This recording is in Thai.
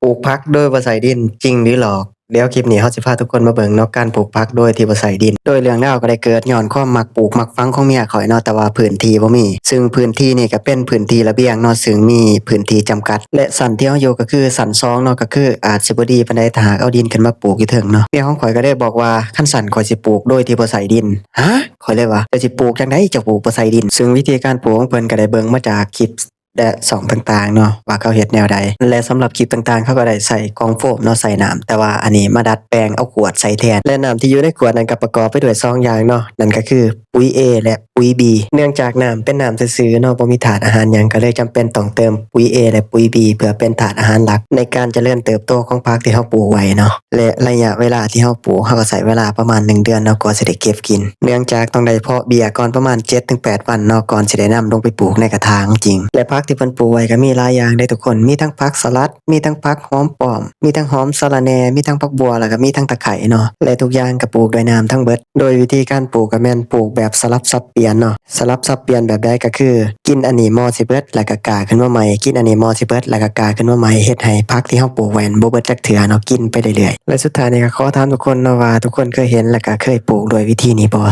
ปลูกผักโดยบ่ใส่ดินจริงหรือหลอกเดี๋ยวคลิปนี้เราสิพาทุกคนมาเบิ่งเนาะการปลูกผักโดยที่บ่ใส่ดินโดยเรื่องราวก็ได้เกิดย้อนความมักปลูกมักฝังของเมียข้อยเนาะแต่ว่าพื้นที่บ่มีซึ่งพื้นที่นี่ก็เป็นพื้นที่ระเบียงเนาะซึ่งมีพื้นที่จำกัดและสันที่เราอยู่ก็คือสัน2เนาะก็คืออาจสิบ่ดีปานใดถ้าหากเอาดินขึ้นมาปลูกอยู่เทิงเนาะเมียของข้อยก็ได้บอกว่าคันสันข้อยสิปลูกโดยที่บ่ใส่ดินฮะข้อยเลยว่าจะสิปลูกจั่งใดจะปลูกบ่ใส่ดินซึ่งวิธีการปลูกของเพิ่นก็ได้เบิ่งมาจากคลิป และส่องต่างๆเนาะว่าเขาเฮ็ดแนวใดและสำหรับคลิปต่างๆเขาก็ได้ใส่กล่องโฟมเนาะใส่น้ำแต่ว่าอันนี้มาดัดแปลงเอาขวดใส่แทนและน้ำที่อยู่ในขวดนั้นก็ประกอบไปด้วย2อย่างเนาะนั่นก็คือปุ๋ย A และปุ๋ย B เนื่องจากน้ำเป็นน้ำซื่อๆเนาะบ่มีธาตุอาหารหยังก็เลยจำเป็นต้องเติมปุ๋ย A และปุ๋ย B เพื่อเป็นธาตุอาหารหลักในการเจริญเติบโตของผักที่เราปลูกไว้เนาะและระยะเวลาที่เราปลูกเราก็ใช้เวลาประมาณ1เดือนเนาะกว่าสิได้เก็บกินเนื่องจากต้องได้เพาะเบี้ยก่อนประมาณ7-8วันเนาะก่อนสิได้นำลงไปปลูกในกระถางจริงและผักที่เพิ่นปลูกไว้ก็มีหลายอย่างได้ทุกคนมีทั้งผักสลัดมีทั้งผักหอมป้อมมีทั้งหอมสะระแหน่มีทั้งผักบัวแล้วก็มีทั้งตะไคร้เนาะและทุกอย่างก็ปลูกด้วยน้ำทั้งเบิดโดยวิธีการปลูกก็แม่นปลูกแบบสลับสับเปลี่ยนเนาะสลับสับเปลี่ยนแบบใดก็คือกินอันนี้มอสิเบิดแล้วก็กาขึ้นมาใหม่กินอันนี้มอสิเบิดแล้วก็กาขึ้นมาใหม่เฮ็ดให้ผักที่เฮาปลูกไว้บ่เบิดจักเทื่อเนาะกินไปเรื่อยๆและสุดท้ายนี้ก็ขอถามทุกคนเนาะว่าทุกคนเคยเห็นแล้วก็เคยปลูกด้วยวิธีนี้บ่